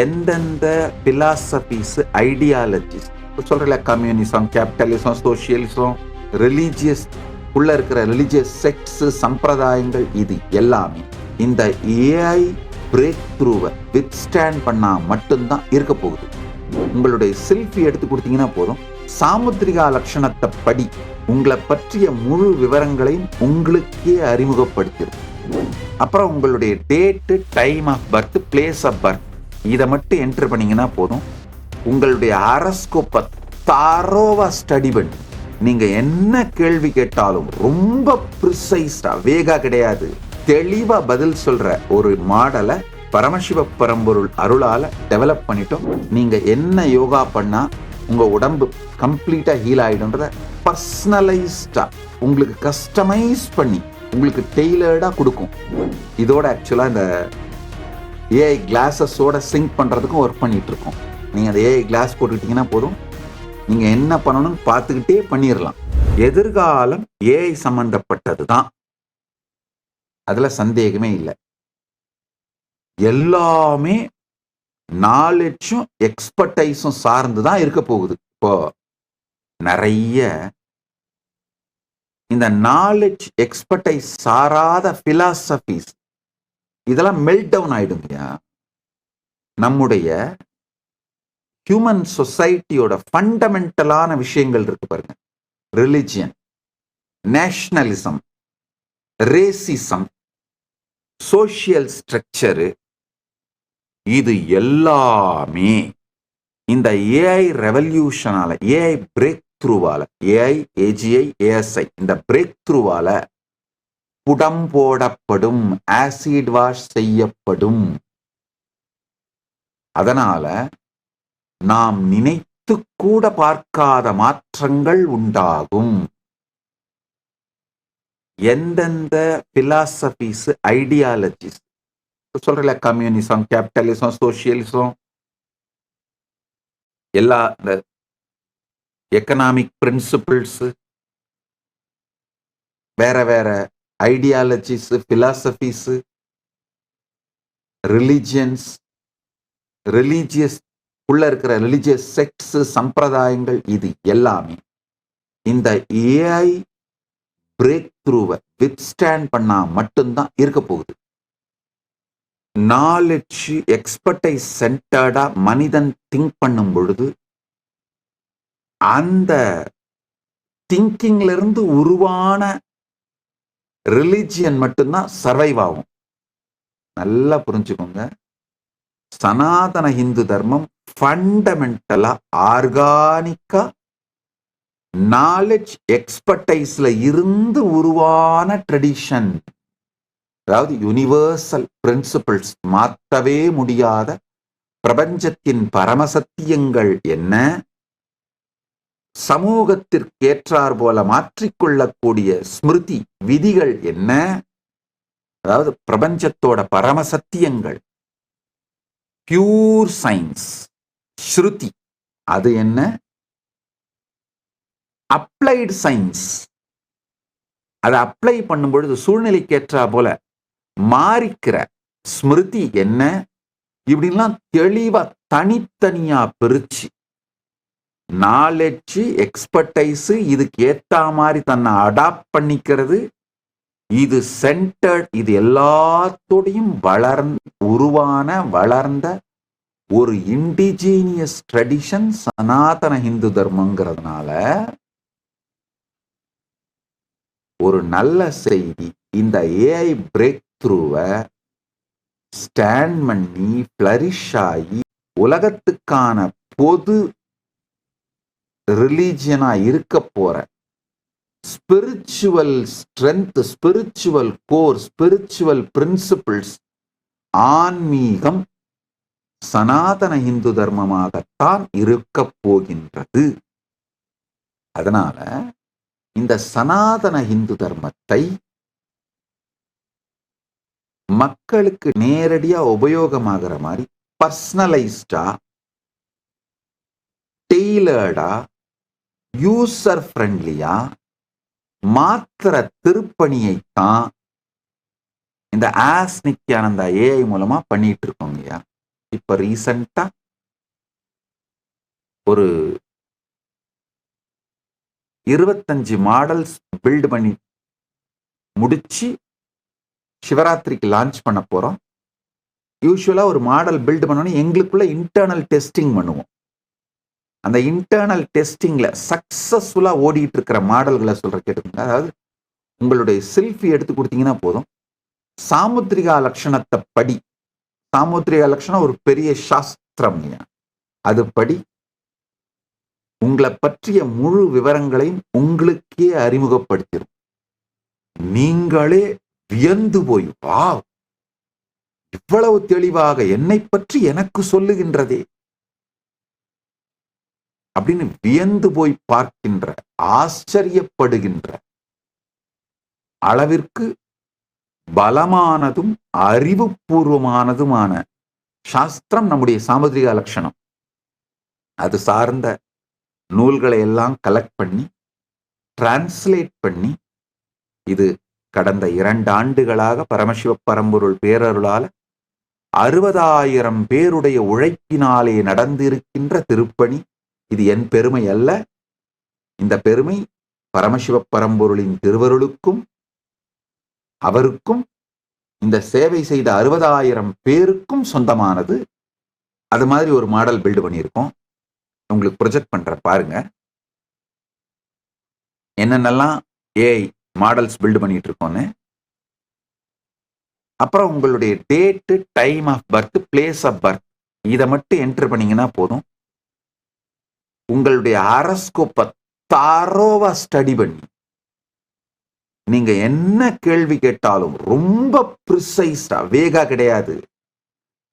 எந்தெந்த philosophies, ideologies சொல்றல, communism, capitalism, socialism, religious உள்ள இருக்கிற ரிலீஜியஸ் செக்ட்ஸ், சம்பிரதாயங்கள், இது எல்லாமே இந்த ஏஐ பிரேக் த்ரூவை வித்ஸ்டாண்ட் பண்ணா மட்டும்தான் இருக்க போகுது. உங்களுடைய செல்ஃபி எடுத்து கொடுத்தீங்கன்னா போதும், சாமுத்திரிகா லட்சணத்தை படி உங்களை பற்றிய முழு விவரங்களையும் உங்களுக்கே அறிமுகப்படுத்திடும். அப்புறம் உங்களுடைய date, time of birth, place of birth, இதை மட்டும் என்டர் பண்ணீங்கன்னா போதும், உங்களுடைய ஹாரோஸ்கோப்பை தரோவா ஸ்டடி பண்ணி நீங்க என்ன கேள்வி கேட்டாலும் ரொம்ப ப்ரிசைஸா, வேகா கிடையாது, தெளிவா பதில் சொல்ற ஒரு மாடலை பரமசிவ பரம்பொருள் அருளால டெவலப் பண்ணிட்டோம். நீங்க என்ன யோகா பண்ணா உங்க உடம்பு கம்ப்ளீட்டா ஹீல் ஆயிடும்ன்றத பர்சனலைஸ்டா உங்களுக்கு கஸ்டமைஸ் பண்ணி உங்களுக்கு டெய்லர்டா கொடுக்கும். இதோட ஆக்சுவலா இந்த ஏஐ கிளாஸஸோட சிங்க் பண்றதுக்கும் ஒர்க் பண்ணிட்டு இருக்கோம். நீங்க அந்த ஏஐ கிளாஸ் போட்டுக்கிட்டீங்கன்னா போதும், நீங்க என்ன பண்ணணும்னு பார்த்துக்கிட்டே பண்ணிடலாம். எதிர்காலம் ஏஐ சம்பந்தப்பட்டது தான், அதுல சந்தேகமே இல்லை. எல்லாமே நாலேஜும் எக்ஸ்பர்டைஸும் சார்ந்து தான் இருக்க போகுது. இப்போ நிறைய இந்த நாலேஜ் எக்ஸ்பர்டைஸ் சாராத பிலாசபிஸ் இதெல்லாம் மெல்ட் டவுன் ஆயிடுங்க. நம்முடைய ஹியூமன் சொசைட்டியோட ஃபண்டமெண்டலான விஷயங்கள் இருக்கு பாருங்க, religion, nationalism, racism, social structure, இது எல்லாமே இந்த ஏஐ ரெவல்யூஷனால, ஏஐ பிரேக் த்ரூவால, ஏஐ, ஏஜிஐ, ஏஎஸ்ஐ, இந்த பிரேக் த்ரூவால புடம் போடப்படும், ஆசிட் வாஷ் செய்யப்படும். அதனால நாம் நினைத்து கூட பார்க்காத மாற்றங்கள் உண்டாகும். எந்தெந்த பிலாசபிஸ், ஐடியாலஜிஸ் சொல்றல, கம்யூனிசம், கேபிட்டலிசம், சோசியலிசம், எல்லா இந்த எக்கனாமிக் பிரின்சிபிள்ஸ், வேற வேற ஐடியாலஜிஸ், பிலாசபிஸ், ரிலிஜியன்ஸ், ரிலீஜியஸ் உள்ள இருக்கிற ரிலீஜியஸ் செக்ட்ஸ், சம்பிரதாயங்கள், இது எல்லாமே இந்த ஏஐ பிரேக் த்ரூவை வித்ஸ்டாண்ட் பண்ணா மட்டும்தான் இருக்க போகுது. நாலேஜ் எக்ஸ்பர்டைஸ் சென்டர்டா மனிதன் திங்க் பண்ணும் பொழுது அந்த திங்கிங்ல இருந்து உருவான ரிலிஜியன் மட்டும்தான் சர்வைவ் ஆகும். நல்லா புரிஞ்சுக்கோங்க, சனாதன இந்து தர்மம் ஃபண்டமெண்டலா ஆர்கானிக்கா நாலேஜ் எக்ஸ்பர்டைஸ்ல இருந்து உருவான ட்ரெடிஷன். அதாவது யூனிவர்சல் பிரின்சிபிள்ஸ், மாற்றவே முடியாத பிரபஞ்சத்தின் பரமசத்தியங்கள் என்ன, சமூகத்திற்கேற்றார் போல மாற்றிக்கொள்ளக்கூடிய ஸ்மிருதி விதிகள் என்ன, அதாவது பிரபஞ்சத்தோட பரமசத்தியங்கள், பியூர் சயின்ஸ், ஸ்ருதி, அது என்ன, அப்ளைடு சயின்ஸ், அதை அப்ளை பண்ணும் பொழுது சூழ்நிலைக்கேற்றா போல மாறிக்கிற ஸ்மிருதி என்ன, இப்படிலாம் தெளிவா தனித்தனியா பிரிச்சு நாலேஜ் எக்ஸ்பர்டைஸ் இதுக்கு ஏத்த மாதிரி தன்னை அடாப்ட் பண்ணிக்கிறது, இது சென்டர்ட், இது எல்லாத்தோடையும் வளர்ந்த ஒரு இண்டிஜீனியஸ் ட்ரெடிஷன் சனாதன இந்து தர்மங்கிறதுனால ஒரு நல்ல செய்தி, இந்த ஏஐ பிரேக் த்ரூவை ஸ்டாண்ட் பண்ணி ஃபிளரிஷ் ஆகி உலகத்துக்கான பொது ரிலீஜியனா இருக்க போற spiritual strength, spiritual core, spiritual principles, ஆன்மீகம் சனாதன இந்து தர்மமாகத்தான் இருக்க போகின்றது. அதனால இந்த சனாதன இந்து தர்மத்தை மக்களுக்கு நேரடியா உபயோகமாகிற மாதிரி பர்சனலைஸ்டா, டெய்லர்டா, யூசர் ஃப்ரெண்ட்லியா மாத்திர திருப்பணியைத்தான் இந்த ஆஸ் நித்யானந்தா ஏஐ மூலமா பண்ணிட்டு இருக்கோங்கய்யா. இப்ப ரீசண்டா ஒரு 25 மாடல்ஸ் பில்ட் பண்ணி முடிச்சு சிவராத்திரிக்கு லான்ச் பண்ண போறோம். யூசுவலா ஒரு மாடல் பில்ட் பண்ணணும், எங்களுக்குள்ள இன்டர்னல் டெஸ்டிங் பண்ணுவோம். அந்த இன்டர்னல் டெஸ்டிங்ல சக்சஸ்ஃபுல்லா ஓடிட்டு இருக்கிற மாடல்களை சொல்ற கேட்டுக்கோங்க. அதாவது உங்களுடைய செல்ஃபி எடுத்து கொடுத்தீங்கன்னா போதும், சாமுத்திரிகா லட்சணத்தை படி, சாமுத்திரிகா லட்சணம் ஒரு பெரிய சாஸ்திரம், அது படி உங்களை பற்றிய முழு விவரங்களையும் உங்களுக்கே அறிமுகப்படுத்திடும். நீங்களே வியந்து போய், வா, இவ்வளவு தெளிவாக என்னை பற்றி எனக்கு சொல்லுகின்றதே அப்படின்னு வியந்து போய் பார்க்கின்ற, ஆச்சரியப்படுகின்ற அளவிற்கு பலமானதும் அறிவுபூர்வமானதுமான சாஸ்திரம் நம்முடைய சாமுத்திரிகா லட்சணம். அது சார்ந்த நூல்களை எல்லாம் கலெக்ட் பண்ணி டிரான்ஸ்லேட் பண்ணி, இது கடந்த 2 ஆண்டுகளாக பரமசிவ பரம்பொருள் பேரருளால 60,000 பேருடைய உழைப்பினாலே நடந்திருக்கின்ற திருப்பணி. இது என் பெருமை அல்ல, இந்த பெருமை பரமசிவ பரம்பொருளின் திருவருளுக்கும் அவருக்கும் இந்த சேவை செய்த 60,000 பேருக்கும் சொந்தமானது. அது மாதிரி ஒரு மாடல் பில்டு பண்ணியிருக்கோம். உங்களுக்கு ப்ரொஜெக்ட் பண்ற பாருங்க, என்னென்னலாம் ஏஐ மாடல்ஸ் பில்டு பண்ணிட்டு இருக்கோன்னு. அப்புறம் உங்களுடைய date, time of birth, place of birth, இதை மட்டும் என்டர் பண்ணீங்கன்னா போதும். உங்களுடைய ஹாரோஸ்கோப்பை தரோவா ஸ்டடி பண்ணி நீங்க என்ன கேள்வி கேட்டாலும் ரொம்ப ப்ரிசைஸ்டா, வேகா கிடையாது.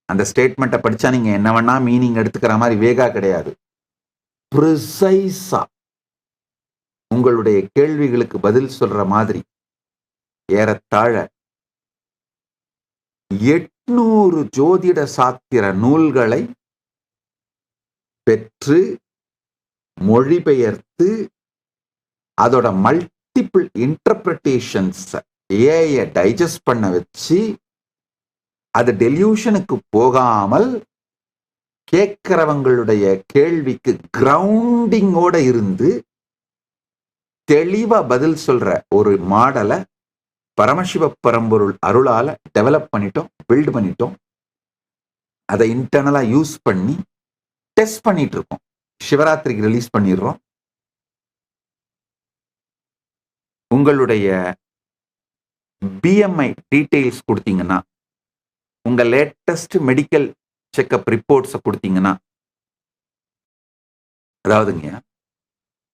அந்த ஸ்டேட்மெண்ட்டை படிச்சா நீங்க என்ன வேணா மீனிங் எடுத்துக்கிற மாதிரி வேகா கிடையாது. ப்ரிசைஸா உங்களுடைய கேள்விகளுக்கு பதில் சொல்ற மாதிரி ஏறத்தாழ 800 ஜோதிட சாத்திர நூல்களை பெற்று மொழிபெயர்த்து அதோட மல்டிபிள் இன்டர்பிரேஷன்ஸ் ஏஐ டைஜஸ்ட் பண்ண வச்சு, அது டெலியூஷனுக்கு போகாமல் கேட்கிறவங்களுடைய கேள்விக்கு கிரவுண்டிங்கோட இருந்து தெளிவா பதில் சொல்ற ஒரு மாடலை பரமசிவ பரம்பொருள் அருளால டெவலப் பண்ணிட்டோம், பில்ட் பண்ணிட்டோம். அதை இன்டர்னலா யூஸ் பண்ணி டெஸ்ட் பண்ணிட்டு இருக்கோம். சிவராத்திரிக்கு ரிலீஸ் பண்ணிடுறோம். உங்களுடைய பிஎம்ஐ டீடைல்ஸ் கொடுத்தீங்கன்னா, உங்க லேட்டஸ்ட் மெடிக்கல் செக்அப் ரிப்போர்ட்ஸை கொடுத்தீங்கன்னா, அதாவதுங்க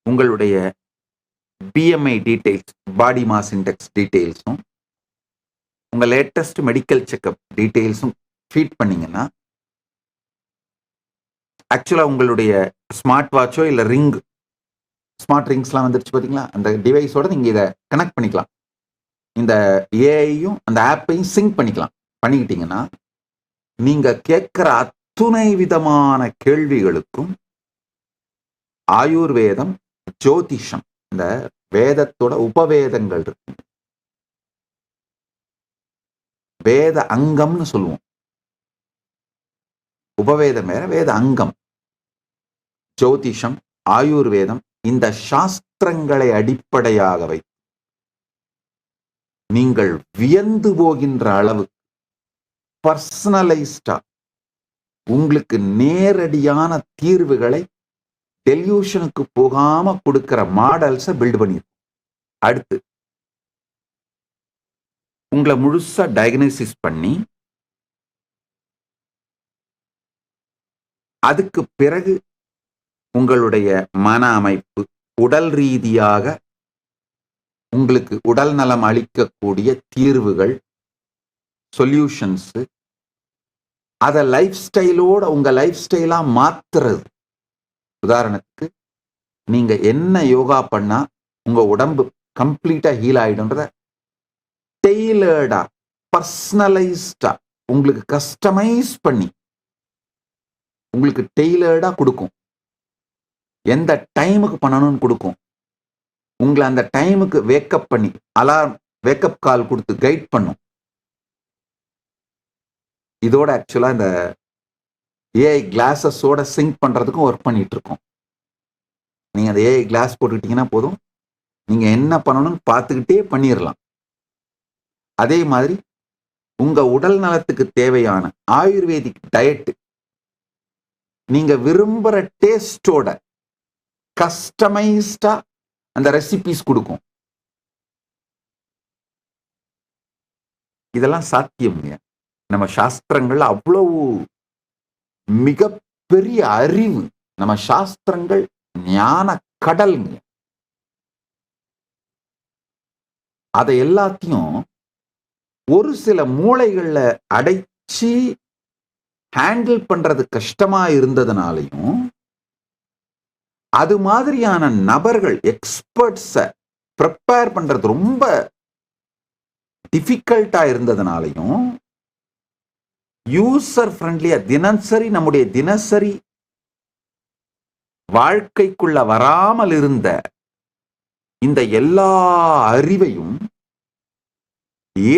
உங்களுடைய BMI details, body mass index டீடைல்ஸும் உங்க லேட்டஸ்ட் மெடிக்கல் செக்அப் டீடைல்ஸும் ஃபீட் பண்ணீங்கன்னா, ஆக்சுவலா உங்களுடைய ஸ்மார்ட் வாட்சோ இல்ல ரிங், ஸ்மார்ட் ரிங்ஸ்லாம் வந்துருச்சு பார்த்தீங்களா, அந்த டிவைஸோட நீங்க இதை கனெக்ட் பண்ணிக்கலாம். இந்த ஏஐயும் அந்த ஆப்பையும் சிங்க் பண்ணிக்கிட்டீங்கன்னா, நீங்க கேட்கிற அத்துணை விதமான கேள்விகளுக்கும் ஆயுர்வேதம், ஜோதிஷம், இந்த வேதத்தோட உபவேதங்கள் இருக்கு, வேத அங்கம்னு சொல்லுவோம். உபவேதம் வேற, வேத அங்கம். ஜோதிஷம், ஆயுர்வேதம், இந்த சாஸ்திரங்களை அடிப்படையாக வைத்து நீங்கள் வியந்து போகின்ற அளவு பர்சனலைஸ்டா உங்களுக்கு நேரடியான தீர்வுகளை டெலியூஷனுக்கு போகாம கொடுக்கிற மாடல்ஸை பில்ட் பண்ணிருக்கோம். அடுத்து உங்களை முழுசா டயக்னோசிஸ் பண்ணி அதுக்கு பிறகு உங்களுடைய மன அமைப்பு, உடல் ரீதியாக உங்களுக்கு உடல் நலம் அளிக்கக்கூடிய தீர்வுகள், சொல்யூஷன்ஸ், அதை லைஃப் ஸ்டைலோட உங்க லைஃப் ஸ்டைலா மாத்துறது. உதாரணத்துக்கு நீங்க என்ன யோகா பண்ணா உங்க உடம்பு கம்ப்ளீட்டா ஹீல் ஆயிடும்ன்றத டெய்லர்டா, பர்சனலைஸ்டா, உங்களுக்கு கஸ்டமைஸ் பண்ணி உங்களுக்கு டெய்லர்டா கொடுக்கும். எந்த டைமுக்கு பண்ணணும்னு கொடுக்கும். உங்களை அந்த டைமுக்கு வேக்கப் பண்ணி அலார்ம், வேக்கப் கால் கொடுத்து கைட் பண்ணும். இதோட ஆக்சுவலா இந்த ஏஐ கிளாஸஸோட சிங்க் பண்றதுக்கும் ஒர்க் பண்ணிட்டு இருக்கோம். நீங்க அந்த ஏஐ கிளாஸ் போட்டுக்கிட்டீங்கன்னா போதும், நீங்க என்ன பண்ணணும்னு பார்த்துக்கிட்டே பண்ணிடலாம். அதே மாதிரி உங்க உடல் நலத்துக்கு தேவையான ஆயுர்வேதிக் டயட் நீங்க விரும்புற டேஸ்டோட கஸ்டமைஸ்டா அந்த ரெசிபிஸ் கொடுக்கும். இதெல்லாம் சாத்தியம்ங்க. நம்ம சாஸ்திரங்கள் அவ்வளவு மிகப்பெரிய அறிவு. நம்ம சாஸ்திரங்கள் ஞான கடல்ங்க. அதை எல்லாத்தையும் ஒரு சில மூளைகள்ல அடைச்சி ஹேண்டில் பண்றது கஷ்டமா இருந்ததுனாலையும், அது மாதிரியான நபர்கள் எக்ஸ்பர்ட்ஸ ப்ரிப்பேர் பண்றது ரொம்ப டிஃபிகல்ட்டா இருந்ததுனாலையும், யூசர் ஃப்ரெண்ட்லியா நம்முடைய தினசரி வாழ்க்கைக்குள்ள வராமல் இருந்த இந்த எல்லா அறிவையும்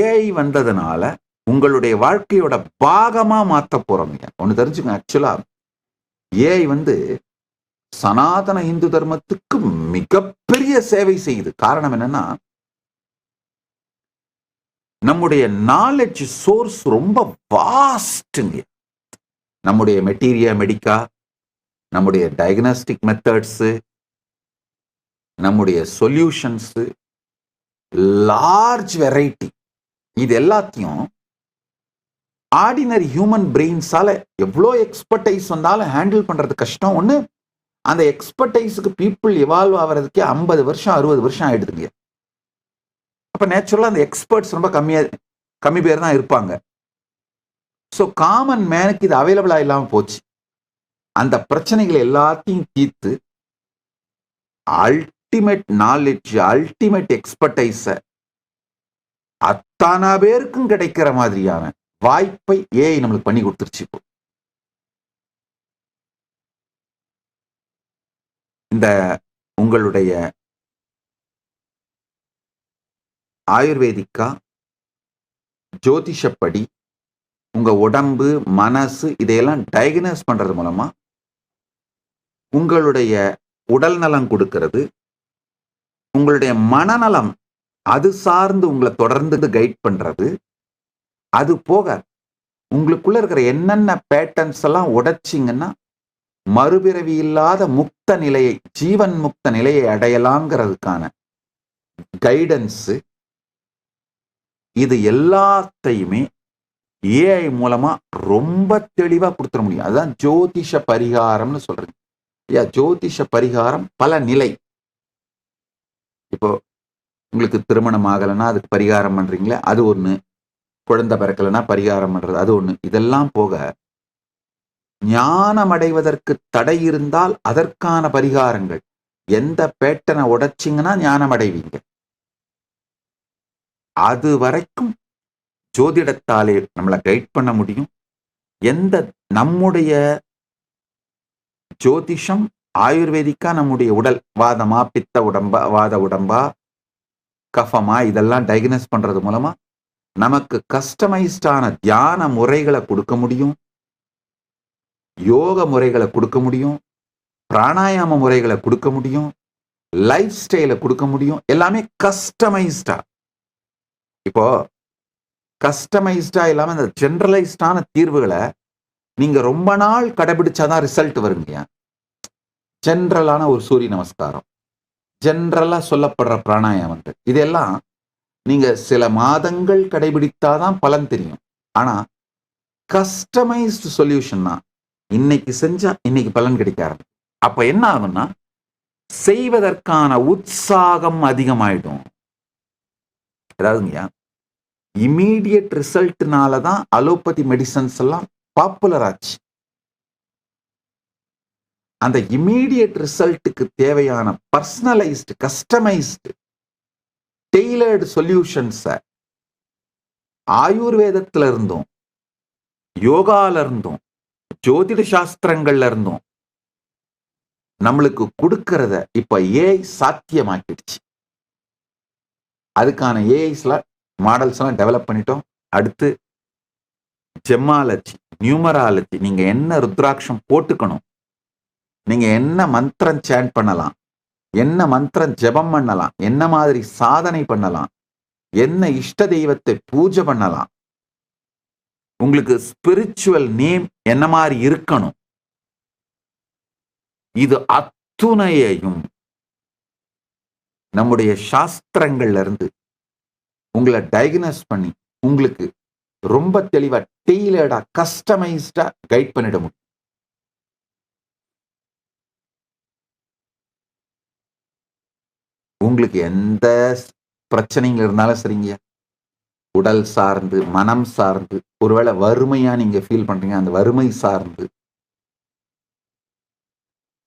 ஏஐ வந்ததுனால உங்களுடைய வாழ்க்கையோட பாகமா மாத்த போறோம். ஒண்ணு தெரிஞ்சுங்க, ஆக்சுவலா ஏஐ சனாதன இந்து தர்மத்துக்கு மிகப்பெரிய சேவை செய்யுது. காரணம் என்னன்னா, நம்முடைய நாலேஜ் சோர்ஸ் ரொம்ப வாஸ்ட்ங்க. நம்முடைய மெட்டீரியா மெடிக்கா, நம்முடைய டயக்னாஸ்டிக் மெத்தட்ஸ், நம்முடைய சொல்யூஷன்ஸ், லார்ஜ் வெரைட்டி. இது எல்லாத்தையும் ஆர்டினரி ஹியூமன் பிரெயின்ஸால எவ்வளோ எக்ஸ்பர்டைஸ் வந்தாலும் ஹேண்டில் பண்றது கஷ்டம். ஒண்ணு, அந்த எக்ஸ்பர்டைஸுக்கு பீப்புள் எவால்வ் ஆகிறதுக்கே 50 வருஷம் 60 வருஷம் ஆயிடுதுங்க. அப்ப நேச்சுரலா அந்த எக்ஸ்பர்ட்ஸ் ரொம்ப கம்மி பேர் தான் இருப்பாங்க. ஸோ காமன் மேனுக்கு இது அவைலபிளா இல்லாம போச்சு. அந்த பிரச்சனைகளை எல்லாத்தையும் தீர்த்து அல்டிமேட் நாலேஜ், அல்டிமேட் எக்ஸ்பர்டைஸ அத்தனை பேருக்கும் கிடைக்கிற மாதிரியான வாய்ப்பை ஏஐ நம்மளுக்கு பண்ணி கொடுத்துருச்சு. இப்போ இந்த உங்களுடைய ஆயுர்வேதிக்கா, ஜோதிஷப்படி உங்க உடம்பு, மனசு இதையெல்லாம் டயக்னோஸ் பண்றது மூலமா உங்களுடைய உடல் நலம் கொடுக்கிறது, உங்களுடைய மனநலம் அது சார்ந்து உங்களை தொடர்ந்து கைட் பண்றது. அது போக உங்களுக்குள்ள இருக்கிற என்னென்ன பேட்டர்ன்ஸ் எல்லாம் உடைச்சிங்கன்னா மறுபிறவி இல்லாத முக்த நிலையை, ஜீவன் முக்த நிலையை அடையலாங்கிறதுக்கான கைடன்ஸ், இது எல்லாத்தையுமே ஏஐ மூலமா ரொம்ப தெளிவா கொடுத்துட முடியும். அதுதான் ஜோதிஷ பரிகாரம்னு சொல்றேன். ஜோதிஷ பரிகாரம் பல நிலை. இப்போ உங்களுக்கு திருமணம் ஆகலைன்னா அதுக்கு பரிகாரம் பண்றீங்களே, அது ஒண்ணு. குழந்தை பிறக்கலைன்னா பரிகாரம் பண்றது, அது ஒண்ணு. இதெல்லாம் போக ஞானம் அடைவதற்கு தடை இருந்தால் அதற்கான பரிகாரங்கள். எந்த பேட்டனை உடைச்சிங்கன்னா ஞானம் அடைவீங்க, அது வரைக்கும் ஜோதிடத்தாலே நம்மளை கைட் பண்ண முடியும். எந்த நம்முடைய ஜோதிஷம் ஆயுர்வேதிக்கா நம்முடைய உடல் வாதமா, பித்த உடம்பா, வாத உடம்பா, கஃபமா, இதெல்லாம் டயக்னோஸ் பண்றது மூலமா நமக்கு கஸ்டமைஸ்டான தியான முறைகளை கொடுக்க முடியும், யோக முறைகளை கொடுக்க முடியும், பிராணாயாம முறைகளை கொடுக்க முடியும், லைஃப் ஸ்டைலை கொடுக்க முடியும். எல்லாமே கஸ்டமைஸ்டா. இப்போ கஸ்டமைஸ்டா இல்லாம இந்த ஜெனரலைஸ்டான தீர்வுகளை நீங்க ரொம்ப நாள் கடைபிடிச்சாதான் ரிசல்ட் வருங்க. ஜெனரலான ஒரு சூரிய நமஸ்காரம், ஜெனரலா சொல்லப்படுற பிராணாயாமங்கள், இதெல்லாம் நீங்க சில மாதங்கள் கடைபிடித்தாதான் பலன் தெரியும். ஆனா கஸ்டமைஸ்டு சொல்யூஷன்னா இன்னைக்கு செஞ்சா இன்னைக்கு பலன் கிடைக்க ஆரம்பிக்கும். அப்ப என்ன ஆகும்னா செய்வதற்கான உற்சாகம் அதிகமாயிடும். அதாவதுங்கய்யா, இமீடியட் ரிசல்ட்னால தான் அலோபதி மெடிசன்ஸ் எல்லாம் பாப்புலர் ஆச்சு. அந்த இமீடியட் ரிசல்ட்டுக்கு தேவையான பர்சனலைஸ்டு, கஸ்டமைஸ்டு, டெய்லர்டு சொல்யூஷன்ஸை ஆயுர்வேதத்துல இருந்தும், யோகால இருந்தும், ஜோதிட சாஸ்திரங்கள்ல இருந்தும் நம்மளுக்கு கொடுக்கறத இப்ப ஏஐ சாத்தியமாக்கிடுச்சு. அதுக்கான ஏஐஸ்ல மாடல்ஸ் எல்லாம் டெவலப் பண்ணிட்டோம். அடுத்து ஜெம்மாலஜி, நியூமராலஜி, நீங்க என்ன ருத்ராட்சம் போட்டுக்கணும், நீங்க என்ன மந்திரம் சேண்ட் பண்ணலாம், என்ன மந்திரம் ஜெபம் பண்ணலாம், என்ன மாதிரி சாதனை பண்ணலாம், என்ன இஷ்ட தெய்வத்தை பூஜை பண்ணலாம், உங்களுக்கு ஸ்பிரிச்சுவல் நேம் என்ன மாதிரி இருக்கணும், இது அத்துணையையும் நம்முடைய சாஸ்திரங்கள்ல இருந்து உங்களை டயக்னோஸ் பண்ணி உங்களுக்கு ரொம்ப தெளிவா டெய்லர்டா கஸ்டமைஸ்டா கைட் பண்ணிட முடியும். உங்களுக்கு எந்த பிரச்சனைகள் இருந்தாலும் சரிங்க, உடல் சார்ந்து, மனம் சார்ந்து, ஒருவேளை வறுமையா நீங்க ஃபீல் பண்றீங்க, அந்த வறுமை சார்ந்து,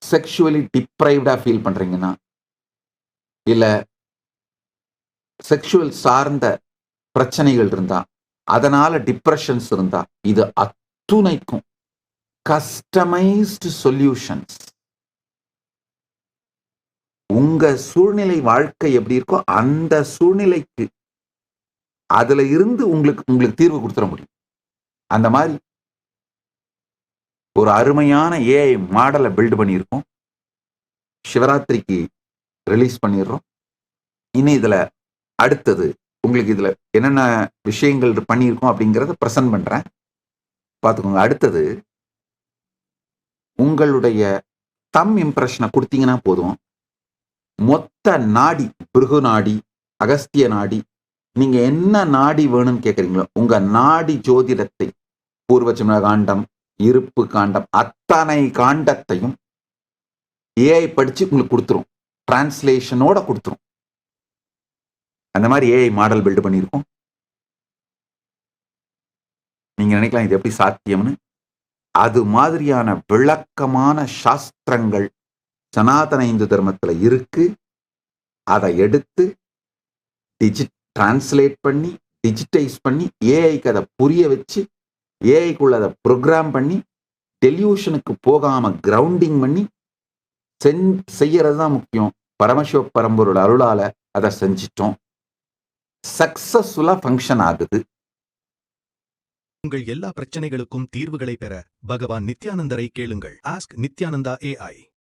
செக்ஷுவலி டிப்ரைவ்டா ஃபீல் பண்றீங்கன்னா, இல்ல செக்ஷுவல் சார்ந்த பிரச்சனைகள் இருந்தா, அதனால டிப்ரெஷன்ஸ் இருந்தா, இது அத்துணைக்கும் கஸ்டமைஸ்டு சொல்யூஷன்ஸ். உங்க சூழ்நிலை வாழ்க்கை எப்படி இருக்கோ அந்த சூழ்நிலைக்கு அதுல இருந்து உங்களுக்கு தீர்வு கொடுத்துட முடியும். அந்த மாதிரி ஒரு அருமையான ஏஐ மாடலை பில்ட் பண்ணியிருக்கோம். சிவராத்திரிக்கு ரிலீஸ் பண்ணிடுறோம். இனி இதுல அடுத்தது உங்களுக்கு இதுல என்னென்ன விஷயங்கள் பண்ணியிருக்கோம் அப்படிங்கிறத பிரசன்ட் பண்றேன், பார்த்துக்கோங்க. அடுத்தது உங்களுடைய தம் இம்ப்ரெஷனை கொடுத்தீங்கன்னா போதும், மொத்த நாடி, பிருகு நாடி, அகஸ்திய நாடி, நீங்க என்ன நாடி வேணும்னு கேட்குறீங்களோ உங்க நாடி ஜோதிடத்தை, பூர்வஜன்ம காண்டம், இருப்பு காண்டம், அத்தனை காண்டத்தையும் ஏஐ படிச்சு உங்களுக்கு கொடுத்துரும், டிரான்ஸ்லேஷனோட கொடுத்துரும். அந்த மாதிரி ஏஐ மாடல் பில்ட் பண்ணியிருக்கோம். நீங்க நினைக்கலாம் இது எப்படி சாத்தியம்னு. அது மாதிரியான விளக்கமான சாஸ்திரங்கள் சனாதன இந்து தர்மத்துல இருக்கு. அதை எடுத்து டிரான்ஸ்லேட் பண்ணி, டிஜிட்டைஸ் பண்ணி, ஏஐக்கு அதை புரிய வச்சு, ஏஐக்குள்ள அதை ப்ரோக்ராம் பண்ணி, டெலியூஷனுக்கு போகாம கிரவுண்டிங் பண்ணி செய்யறது தான் முக்கியம். பரமசிவ பரம்பரோட அருளால அதை செஞ்சிட்டோம். சக்சஸ்ஃபுல்லா ஃபங்க்ஷன் ஆகுது. உங்கள் எல்லா பிரச்சனைகளுக்கும் தீர்வுகளை பெற பகவான் நித்யானந்தரை கேளுங்கள். Ask Nithyananda AI.